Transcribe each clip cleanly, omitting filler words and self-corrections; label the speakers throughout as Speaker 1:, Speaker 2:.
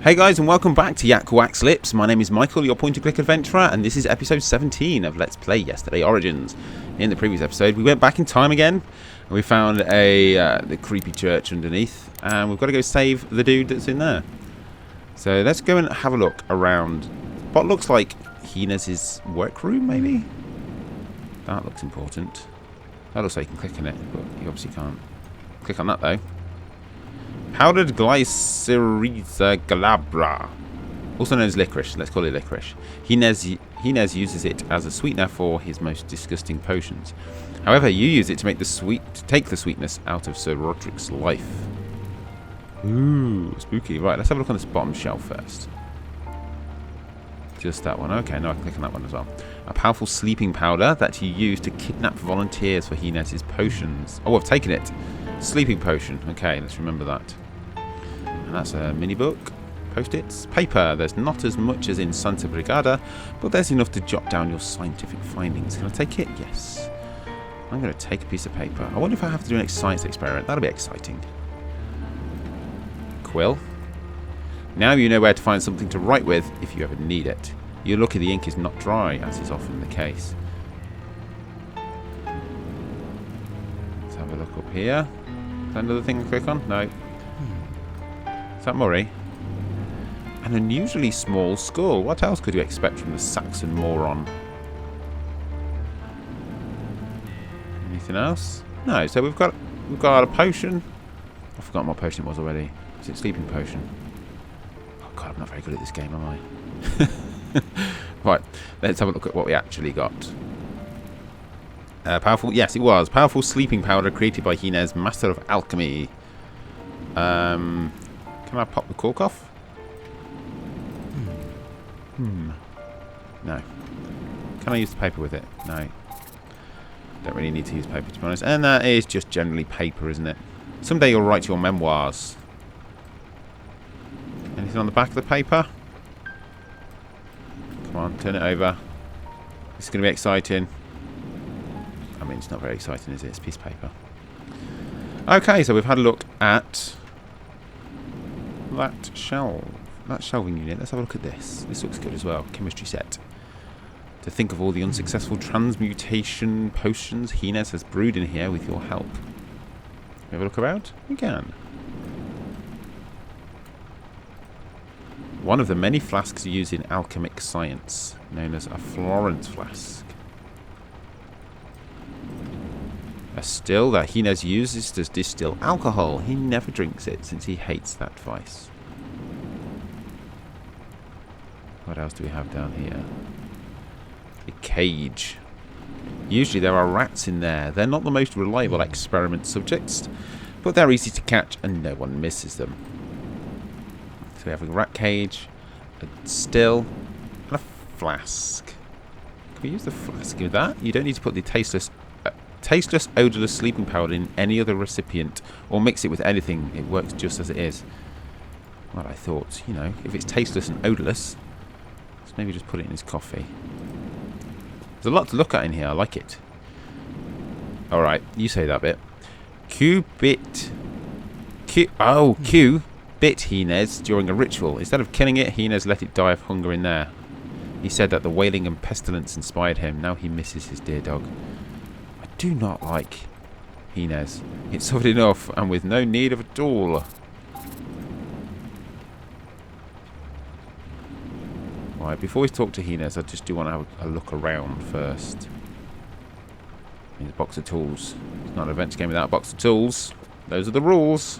Speaker 1: Hey guys, and welcome back to YakWaxLips. My name is Michael, your point-and-click adventurer, and this is episode 17 of Let's Play Yesterday Origins. In the previous episode, we went back in time again, and we found the creepy church underneath, and we've got to go save the dude that's in there. So let's go and have a look around what looks like Hines' workroom, maybe? That looks important. That looks like you can click on it, but you obviously can't. Click on that, though. Powdered glycyrrhiza glabra, also known as licorice. Let's call it licorice. Hines uses it as a sweetener for his most disgusting potions. However, you use it to take the sweetness out of Sir Roderick's life. Ooh, spooky. Right, let's have a look on this bottom shelf first. Just that one. Okay, now I can click on that one as well. A powerful sleeping powder that you use to kidnap volunteers for Hines' potions. Oh, I've taken it. Sleeping potion. Okay, let's remember that. And that's a mini book. Post-its. Paper. There's not as much as in Santa Brigada, but there's enough to jot down your scientific findings. Can I take it? Yes. I'm going to take a piece of paper. I wonder if I have to do a science experiment. That'll be exciting. Quill. Now you know where to find something to write with if you ever need it. You're lucky the ink is not dry, as is often the case. Let's have a look up here. Is that another thing to click on? No. Is that Murray? An unusually small skull. What else could you expect from the Saxon moron? Anything else? No. So we've got a potion. I've forgotten what potion it was already. Is it sleeping potion? Oh god, I'm not very good at this game, am I? Right. Let's have a look at what we actually got. Powerful, yes, it was. Powerful sleeping powder created by Hines, Master of Alchemy. Can I pop the cork off? No. Can I use the paper with it? No. Don't really need to use paper, to be honest. And that is just generally paper, isn't it? Someday you'll write your memoirs. Anything on the back of the paper? Come on, turn it over. This is going to be exciting. I mean, it's not very exciting, is it? It's a piece of paper. Okay, so we've had a look at that shelving unit. Let's have a look at this. This looks good as well. Chemistry set. To think of all the unsuccessful transmutation potions Hines has brewed in here with your help. Have a look around? We can. One of the many flasks used in alchemic science, known as a Florence flask. A still that Hines uses to distill alcohol. He never drinks it since he hates that vice. What else do we have down here? A cage. Usually there are rats in there. They're not the most reliable experiment subjects, but they're easy to catch and no one misses them. So we have a rat cage, a still, and a flask. Can we use the flask with that? You don't need to put the tasteless, odorless sleeping powder in any other recipient or mix it with anything. It works just as it is. Well, I thought, you know, if it's tasteless and odorless, let's maybe just put it in his coffee. There's a lot to look at in here. I like it. Alright, you say that bit. Q bit Hines during a ritual. Instead of killing it, Hines let it die of hunger in there. He said that the wailing and pestilence inspired him. Now he misses his dear dog. I do not like Hines. It suffered enough and with no need of a tool. Right, before we talk to Hines, I just do want to have a look around first. There's a box of tools. It's not an adventure game without a box of tools. Those are the rules.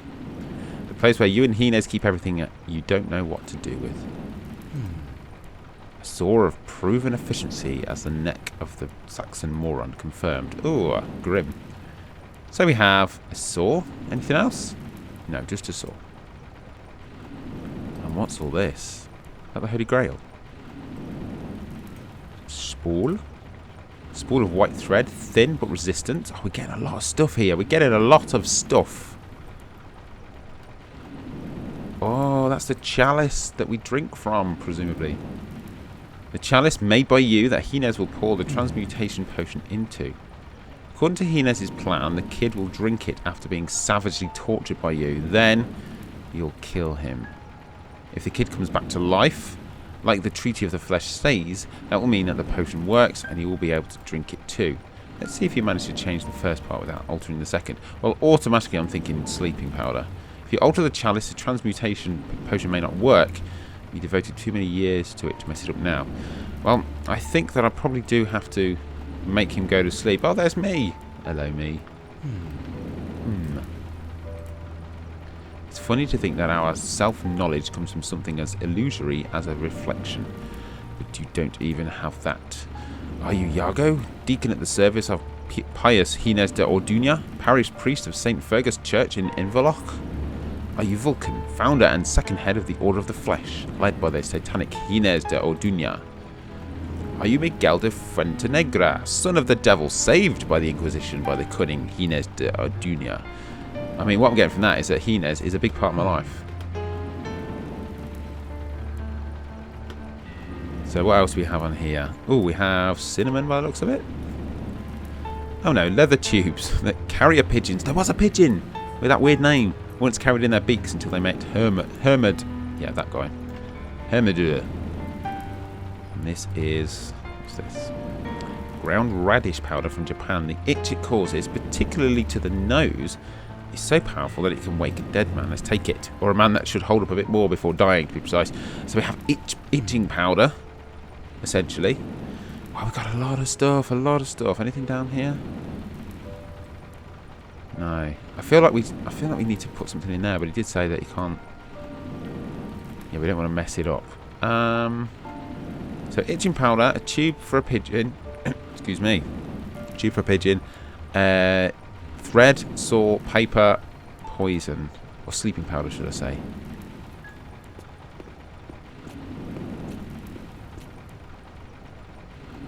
Speaker 1: The place where you and Hines keep everything you don't know what to do with. A saw of proven efficiency as the neck of the Saxon moron confirmed. Ooh, grim. So we have a saw. Anything else? No, just a saw. And what's all this? Is that the Holy Grail? Spool. Spool of white thread, thin but resistant. Oh, we're getting a lot of stuff here. We're getting a lot of stuff. Oh, that's the chalice that we drink from, presumably. The chalice made by you that Hines will pour the transmutation potion into. According to Hines' plan, the kid will drink it after being savagely tortured by you. Then, you'll kill him. If the kid comes back to life, like the Treaty of the Flesh says, that will mean that the potion works and you will be able to drink it too. Let's see if you manage to change the first part without altering the second. Well, automatically I'm thinking sleeping powder. If you alter the chalice, the transmutation potion may not work. You devoted too many years to it to mess it up now. Well, I think that I probably do have to make him go to sleep. Oh, there's me. Hello, me. It's funny to think that our self-knowledge comes from something as illusory as a reflection. But you don't even have that. Are you Iago, deacon at the service of Pius Hines de Orduña, parish priest of St. Fergus Church in Inverloch? Are you Vulcan, founder and second head of the Order of the Flesh, led by the satanic Hines de Orduña? Are you Miguel de Fuentenegra, son of the devil, saved by the Inquisition by the cunning Hines de Orduña? I mean, what I'm getting from that is that Hines is a big part of my life. So what else do we have on here? Oh, we have cinnamon by the looks of it. Oh no, leather tubes that carrier pigeons. There was a pigeon with that weird name. Once carried in their beaks until they met Hermod. Yeah, that guy. Hermod. And this is... what's this? Ground radish powder from Japan. The itch it causes, particularly to the nose, is so powerful that it can wake a dead man. Let's take it. Or a man that should hold up a bit more before dying, to be precise. So we have itching powder, essentially. Wow, we've got a lot of stuff, Anything down here? No. I feel like we need to put something in there, but he did say that he can't. Yeah, we don't want to mess it up. So itching powder, a tube for a pigeon. Excuse me. Tube for a pigeon. Thread, saw, paper, poison. Or sleeping powder, should I say.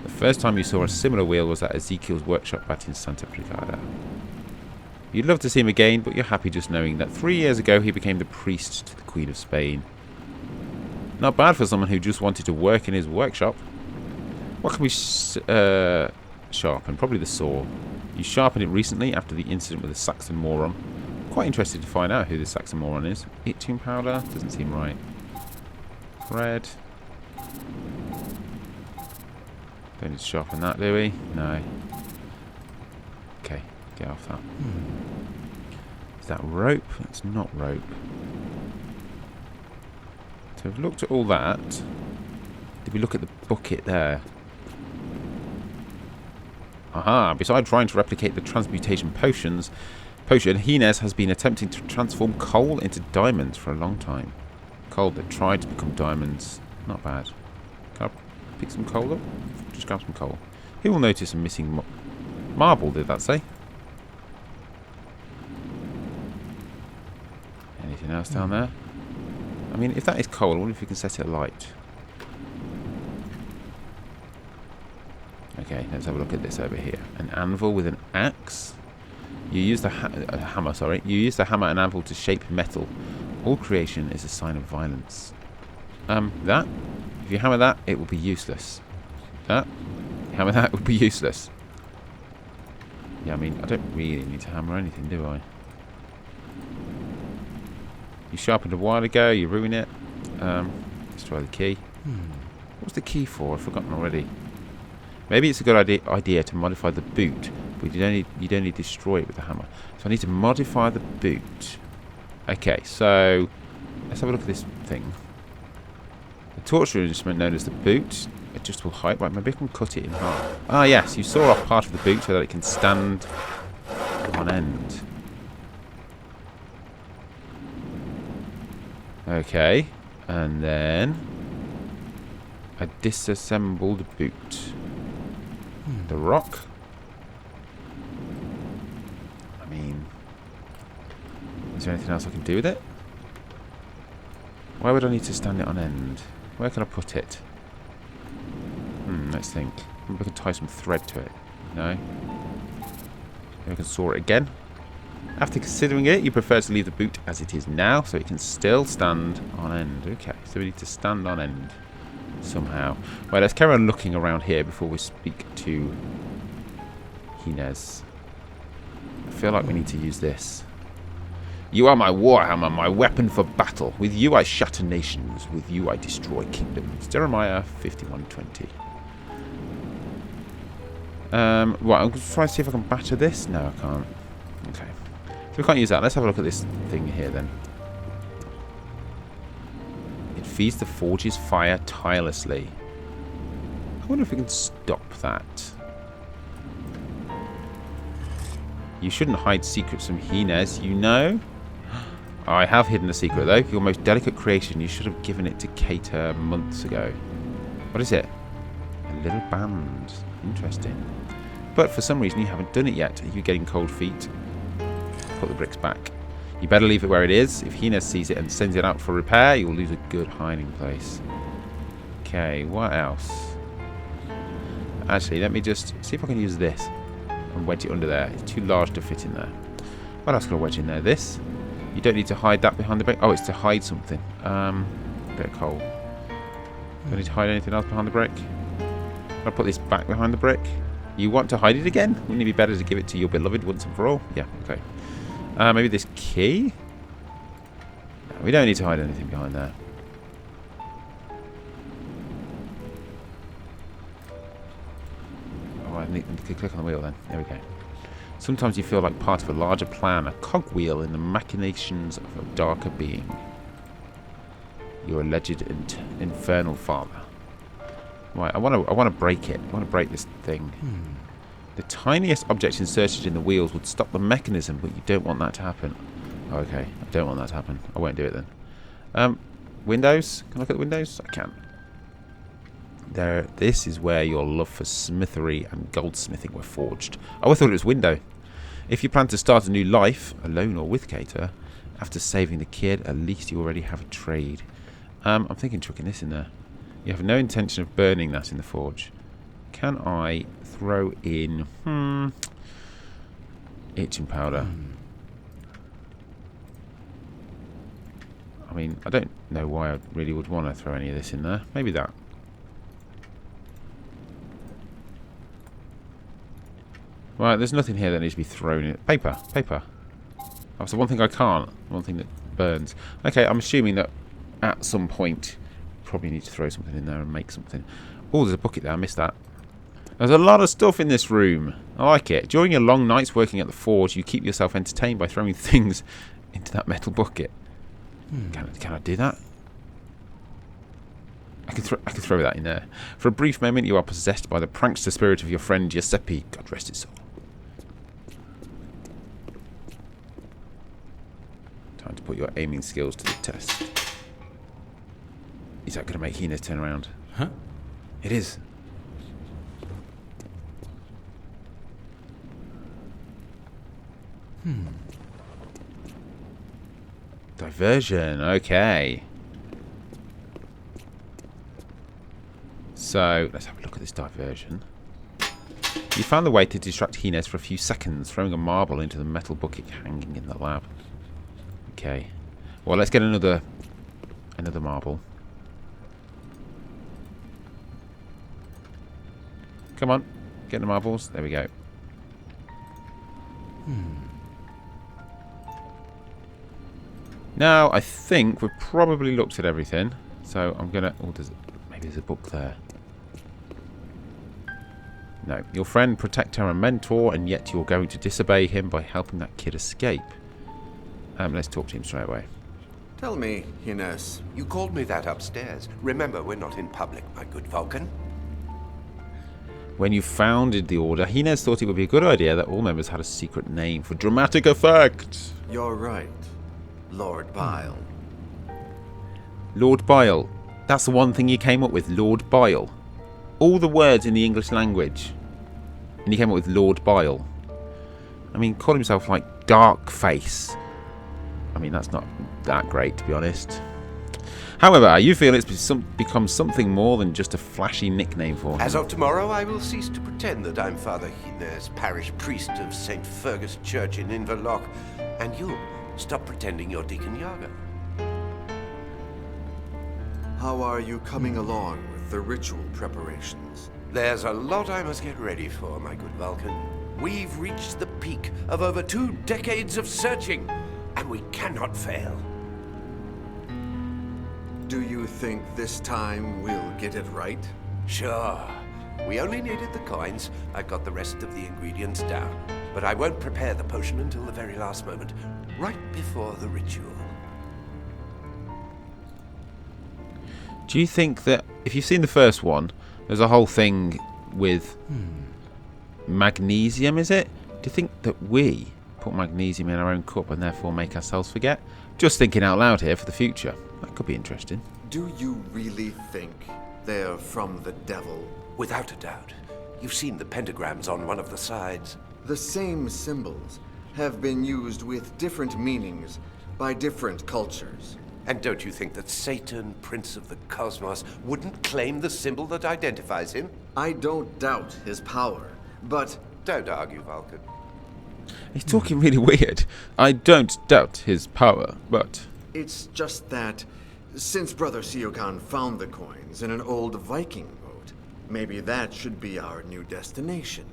Speaker 1: The first time you saw a similar wheel was at Ezekiel's workshop back in Santa Brigada. You'd love to see him again, but you're happy just knowing that 3 years ago he became the priest to the Queen of Spain. Not bad for someone who just wanted to work in his workshop. What can we sharpen? Probably the saw. You sharpened it recently after the incident with the Saxon moron. Quite interested to find out who the Saxon moron is. Itching powder? Doesn't seem right. Thread. Don't need to sharpen that, do we? No. Okay, get off that. Is that rope? It's not rope. So we've looked at all that. Did we look at the bucket there? Aha! Besides trying to replicate the transmutation potion, Hines has been attempting to transform coal into diamonds for a long time. Coal that tried to become diamonds. Not bad. Can I pick some coal up? Just grab some coal. Who will notice a missing marble, did that say? Anything else down there? I mean, if that is coal, I wonder if we can set it alight. Okay, let's have a look at this over here. An anvil with an axe. You use the hammer, sorry. You use the hammer and anvil to shape metal. All creation is a sign of violence. That? If you hammer that, it will be useless. That? Hammer that, it will be useless. Yeah, I mean, I don't really need to hammer anything, do I? You sharpened a while ago, you ruin it. Let's try the key. What's the key for? I've forgotten already. Maybe it's a good idea to modify the boot, but you'd only destroy it with the hammer. So I need to modify the boot. Okay, so let's have a look at this thing. The torture instrument known as the boot. Adjustable height. Right, maybe I can cut it in half. Ah, yes, you saw off part of the boot so that it can stand on end. Okay, and then a disassembled boot. The rock. I mean, is there anything else I can do with it? Why would I need to stand it on end? Where can I put it? Let's think. Maybe I can tie some thread to it. No? Maybe I can saw it again. After considering it, you prefer to leave the boot as it is now, so it can still stand on end. Okay, so we need to stand on end somehow. Well, let's carry on looking around here before we speak to Hines. I feel like we need to use this. You are my warhammer, my weapon for battle. With you I shatter nations. With you I destroy kingdoms. Jeremiah 51:20. Right, I'm going to try to see if I can batter this. No, I can't. Okay. So we can't use that. Let's have a look at this thing here then. It feeds the forge's fire tirelessly. I wonder if we can stop that. You shouldn't hide secrets from Hines, you know. I have hidden a secret though. Your most delicate creation. You should have given it to Cater months ago. What is it? A little band. Interesting. But for some reason you haven't done it yet. Are you getting cold feet? Put the bricks back. You better leave it where it is. If Hines sees it and sends it out for repair, you'll lose a good hiding place. Okay, what else? Actually, let me just see if I can use this and wedge it under there. It's too large to fit in there. What else can I wedge in there? This. You don't need to hide that behind the brick. Oh, it's to hide something. Bit of coal. Don't need to hide anything else behind the brick. I'll put this back behind the brick. You want to hide it again? Wouldn't it be better to give it to your beloved once and for all? Yeah, okay. Maybe this key? No, we don't need to hide anything behind there. Oh, I need to click on the wheel then. There we go. Sometimes you feel like part of a larger plan, a cogwheel in the machinations of a darker being. Your alleged infernal father. Right, I want to break it. I want to break this thing. The tiniest object inserted in the wheels would stop the mechanism, but you don't want that to happen. Oh, okay, I don't want that to happen. I won't do it then. Windows? Can I look at the windows? I can. There. This is where your love for smithery and goldsmithing were forged. Oh, I thought it was window. If you plan to start a new life, alone or with Cater, after saving the kid, at least you already have a trade. I'm thinking chucking this in there. You have no intention of burning that in the forge. Can I throw in itching powder? I mean, I don't know why I really would want to throw any of this in there. Maybe that. Right, there's nothing here that needs to be thrown in. Paper, paper. That's the one thing I can't. One thing that burns. Okay, I'm assuming that at some point probably need to throw something in there and make something. Oh, there's a bucket there. I missed that. There's a lot of stuff in this room. I like it. During your long nights working at the forge, you keep yourself entertained by throwing things into that metal bucket. Can I do that? I can throw that in there. For a brief moment, you are possessed by the prankster spirit of your friend Giuseppe. God rest his soul. Time to put your aiming skills to the test. Is that going to make Hines turn around?
Speaker 2: Huh?
Speaker 1: It is. Diversion. Okay. So, let's have a look at this diversion. You found the way to distract Hines for a few seconds, throwing a marble into the metal bucket hanging in the lab. Okay. Well, let's get another marble. Come on. Get the marbles. There we go. Now, I think we've probably looked at everything. So, I'm going to... Oh, maybe there's a book there. No. Your friend, protector and mentor, and yet you're going to disobey him by helping that kid escape. Let's talk to him straight away.
Speaker 3: Tell me, Hines, you called me that upstairs. Remember, we're not in public, my good Vulcan.
Speaker 1: When you founded the Order, Hines thought it would be a good idea that all members had a secret name for dramatic effect.
Speaker 3: You're right. Lord Bile.
Speaker 1: Lord Bile. That's the one thing you came up with, Lord Bile. All the words in the English language. And he came up with Lord Bile. I mean, call himself like Dark Face. I mean, that's not that great, to be honest. However, you feel it's become something more than just a flashy nickname for him.
Speaker 3: As of tomorrow, I will cease to pretend that I'm Father Hines, parish priest of St. Fergus Church in Inverloch, and you'll stop pretending you're Deacon Yaga.
Speaker 4: How are you coming along with the ritual preparations?
Speaker 3: There's a lot I must get ready for, my good Vulcan. We've reached the peak of over 2 decades of searching. and we cannot fail.
Speaker 4: Do you think this time we'll get it right?
Speaker 3: Sure. We only needed the coins. I got the rest of the ingredients down. But I won't prepare the potion until the very last moment, right before the ritual.
Speaker 1: Do you think that, if you've seen the first one, there's a whole thing with magnesium, is it? Do you think that we put magnesium in our own cup and therefore make ourselves forget? Just thinking out loud here for the future. That could be interesting.
Speaker 4: Do you really think they're from the devil?
Speaker 3: Without a doubt. You've seen the pentagrams on one of the sides.
Speaker 4: The same symbols have been used with different meanings by different cultures.
Speaker 3: And don't you think that Satan, Prince of the Cosmos, wouldn't claim the symbol that identifies him?
Speaker 4: I don't doubt his power, but...
Speaker 3: Don't argue, Vulcan.
Speaker 1: He's talking really weird. I don't doubt his power, but...
Speaker 4: It's just that, since Brother Siokan found the coins in an old Viking boat, maybe that should be our new destination.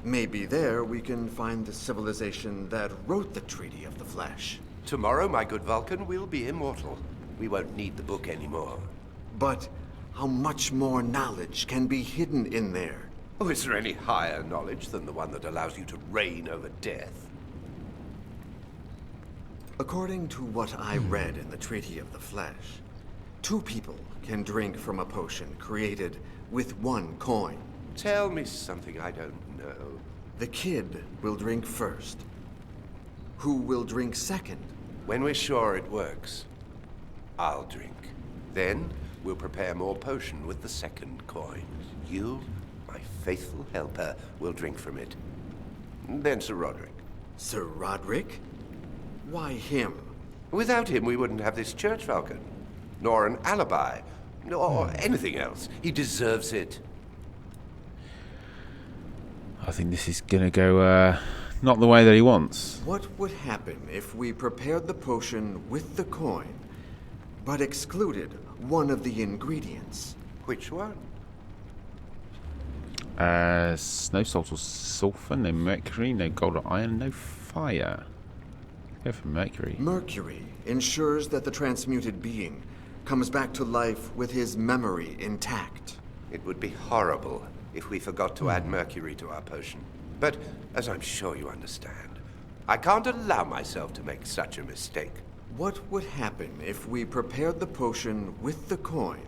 Speaker 4: Maybe there we can find the civilization that wrote the Treaty of the Flesh.
Speaker 3: Tomorrow, my good Vulcan, we'll be immortal. We won't need the book anymore.
Speaker 4: But how much more knowledge can be hidden in there?
Speaker 3: Oh, is there any higher knowledge than the one that allows you to reign over death?
Speaker 4: According to what I read in the Treaty of the Flesh, 2 people can drink from a potion created with 1 coin.
Speaker 3: Tell me something I don't know.
Speaker 4: The kid will drink first. Who will drink second?
Speaker 3: When we're sure it works, I'll drink. Then we'll prepare more potion with the second coin. You, my faithful helper, will drink from it. Then Sir Roderick.
Speaker 4: Sir Roderick? Why him?
Speaker 3: Without him, we wouldn't have this church, Vulcan. Nor an alibi. Nor anything else. He deserves it.
Speaker 1: I think this is going to go not the way that he wants.
Speaker 4: What would happen if we prepared the potion with the coin, but excluded one of the ingredients?
Speaker 3: Which one?
Speaker 1: No salt or sulfur, no mercury, no gold or iron, no fire. Go for mercury.
Speaker 4: Mercury ensures that the transmuted being comes back to life with his memory intact.
Speaker 3: It would be horrible if we forgot to add mercury to our potion. But, as I'm sure you understand, I can't allow myself to make such a mistake.
Speaker 4: What would happen if we prepared the potion with the coin,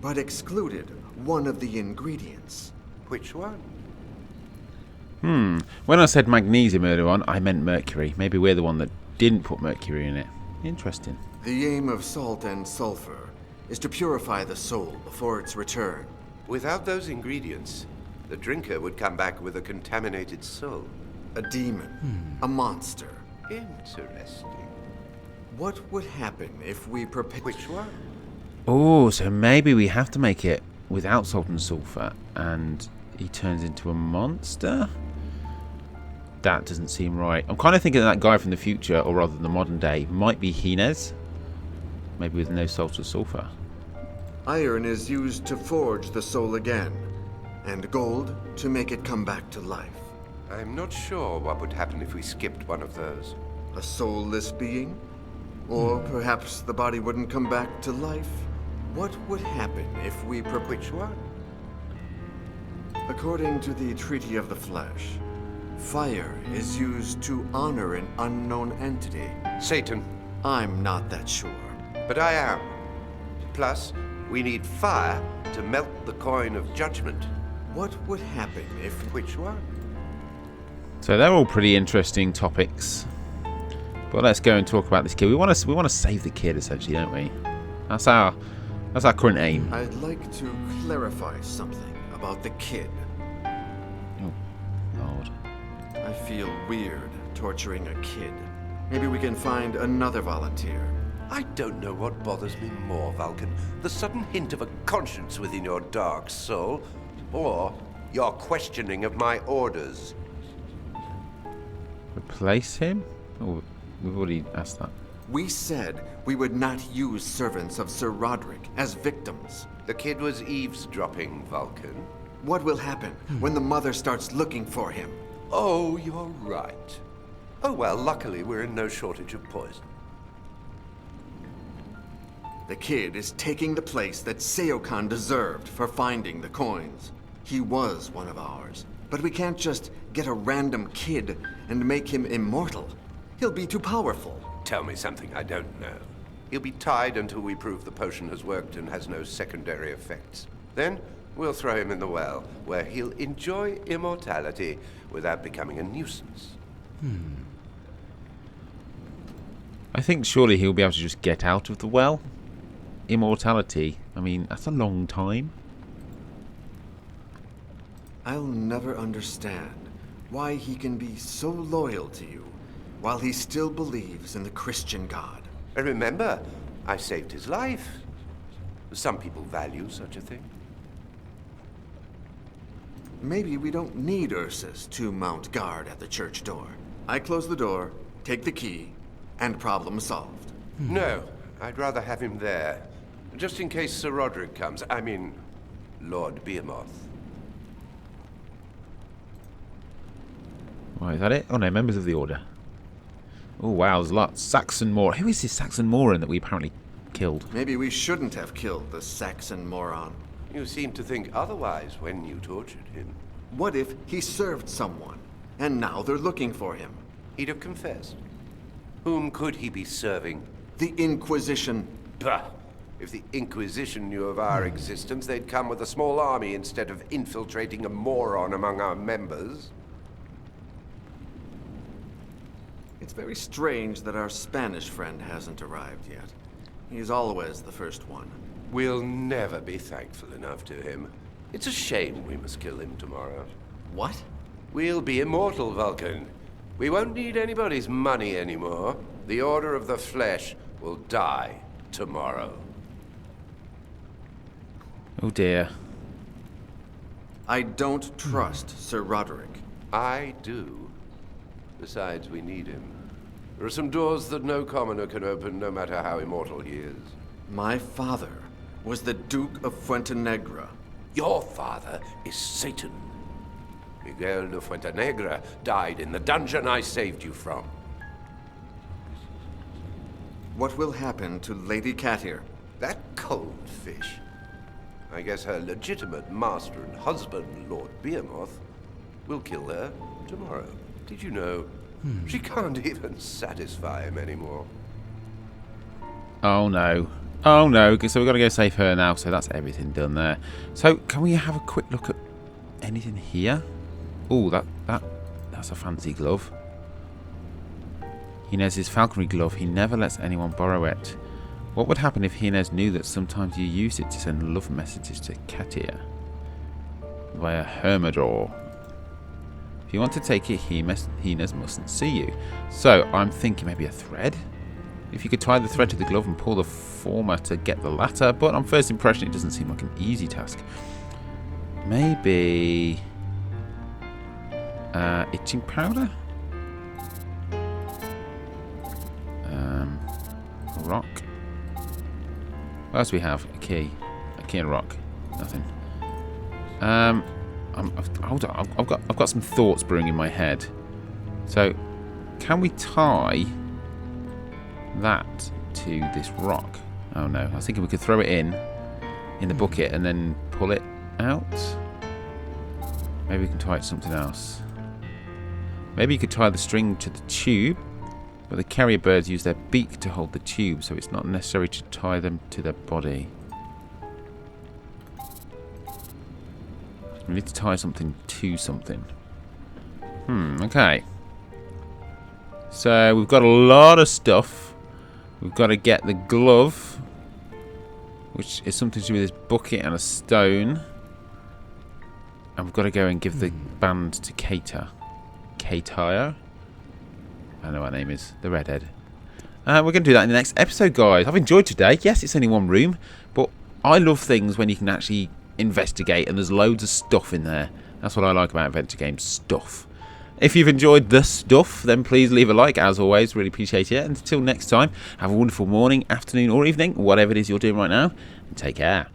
Speaker 4: but excluded one of the ingredients?
Speaker 3: Which one?
Speaker 1: When I said magnesium earlier on, I meant mercury. Maybe we're the one that didn't put mercury in it. Interesting.
Speaker 4: The aim of salt and sulfur is to purify the soul before its return.
Speaker 3: Without those ingredients, the drinker would come back with a contaminated soul.
Speaker 4: A demon, a monster.
Speaker 3: Interesting.
Speaker 4: What would happen if we prepare...
Speaker 3: Which one?
Speaker 1: Oh, so maybe we have to make it without salt and sulfur, and he turns into a monster? That doesn't seem right. I'm kind of thinking that guy from the future, or rather the modern day, might be Hines. Maybe with no salt or sulfur.
Speaker 4: Iron is used to forge the soul again, and gold to make it come back to life.
Speaker 3: I'm not sure what would happen if we skipped one of those.
Speaker 4: A soulless being? Or perhaps the body wouldn't come back to life? What would happen if we
Speaker 3: Which one?
Speaker 4: According to the Treaty of the Flesh, fire is used to honor an unknown entity.
Speaker 3: Satan.
Speaker 4: I'm not that sure.
Speaker 3: But I am. Plus, we need fire to melt the coin of judgment.
Speaker 4: What would happen if...
Speaker 3: Which one?
Speaker 1: So they're all pretty interesting topics. But let's go and talk about this kid. We want to save the kid, essentially, don't we? That's our current aim.
Speaker 4: I'd like to clarify something about the kid.
Speaker 1: Oh, Lord.
Speaker 4: I feel weird torturing a kid. Maybe we can find another volunteer.
Speaker 3: I don't know what bothers me more, Vulcan. The sudden hint of a conscience within your dark soul, or your questioning of my orders.
Speaker 1: Replace him? Oh, we've already asked that.
Speaker 4: We said we would not use servants of Sir Roderick as victims.
Speaker 3: The kid was eavesdropping, Vulcan.
Speaker 4: What will happen when the mother starts looking for him?
Speaker 3: Oh, you're right. Oh well, luckily we're in no shortage of poison.
Speaker 4: The kid is taking the place that Seokan deserved for finding the coins. He was one of ours. But we can't just get a random kid and make him immortal. He'll be too powerful.
Speaker 3: Tell me something I don't know. He'll be tied until we prove the potion has worked and has no secondary effects. Then we'll throw him in the well, where he'll enjoy immortality without becoming a nuisance.
Speaker 1: I think surely he'll be able to just get out of the well. Immortality, I mean, that's a long time.
Speaker 4: I'll never understand why he can be so loyal to you while he still believes in the Christian God.
Speaker 3: And remember, I saved his life. Some people value such a thing.
Speaker 4: Maybe we don't need Ursus to mount guard at the church door. I close the door, take the key, and problem solved.
Speaker 3: No, I'd rather have him there. Just in case Sir Roderick comes. I mean, Lord Behemoth.
Speaker 1: Right, is that it? Oh no, members of the Order. Oh wow, there's lots. Saxon Moor. Who is this Saxon Moran that we apparently killed?
Speaker 4: Maybe we shouldn't have killed the Saxon moron.
Speaker 3: You seem to think otherwise when you tortured him.
Speaker 4: What if he served someone, and now they're looking for him?
Speaker 3: He'd have confessed. Whom could he be serving?
Speaker 4: The Inquisition.
Speaker 3: Bah! If the Inquisition knew of our existence, they'd come with a small army instead of infiltrating a moron among our members.
Speaker 4: It's very strange that our Spanish friend hasn't arrived yet. He's always the first one.
Speaker 3: We'll never be thankful enough to him. It's a shame we must kill him tomorrow.
Speaker 4: What?
Speaker 3: We'll be immortal, Vulcan. We won't need anybody's money anymore. The Order of the Flesh will die tomorrow.
Speaker 1: Oh dear.
Speaker 4: I don't trust Sir Roderick.
Speaker 3: I do. Besides, we need him. There are some doors that no commoner can open, no matter how immortal he is.
Speaker 4: My father was the Duke of Fuentenegra.
Speaker 3: Your father is Satan. Miguel de Fuentenegra died in the dungeon I saved you from.
Speaker 4: What will happen to Lady Katir?
Speaker 3: That cold fish. I guess her legitimate master and husband, Lord Behemoth, will kill her tomorrow. Did you know? She can't even satisfy him anymore.
Speaker 1: Oh no. Oh no. So we've got to go save her now. So that's everything done there. So can we have a quick look at anything here? Oh, that's a fancy glove. Inez's falconry glove. He never lets anyone borrow it. What would happen if Inez knew that sometimes you use it to send love messages to Katia via Hermidor? If you want to take it, Inez mustn't see you. So I'm thinking maybe a thread. If you could tie the thread to the glove and pull the former to get the latter, but on first impression it doesn't seem like an easy task. Maybe itching powder? Rock. What else do we have? A key and a rock. Nothing. Hold on. I've got some thoughts brewing in my head. So, can we tie that to this rock? Oh no! I was thinking we could throw it in the bucket and then pull it out. Maybe we can tie it to something else. Maybe you could tie the string to the tube, but the carrier birds use their beak to hold the tube, so it's not necessary to tie them to their body. We need to tie something to something. Okay. So we've got a lot of stuff. We've got to get the glove, which is something to do with this bucket and a stone. And we've got to go and give the band to Katia. Katia? I know what her name is. The redhead. We're going to do that in the next episode, guys. I've enjoyed today. Yes, it's only one room, but I love things when you can actually investigate and there's loads of stuff in there. That's what I like about adventure games, stuff. If you've enjoyed the stuff, then please leave a like, as always. Really appreciate it. And until next time, have a wonderful morning, afternoon or evening, whatever it is you're doing right now, and take care.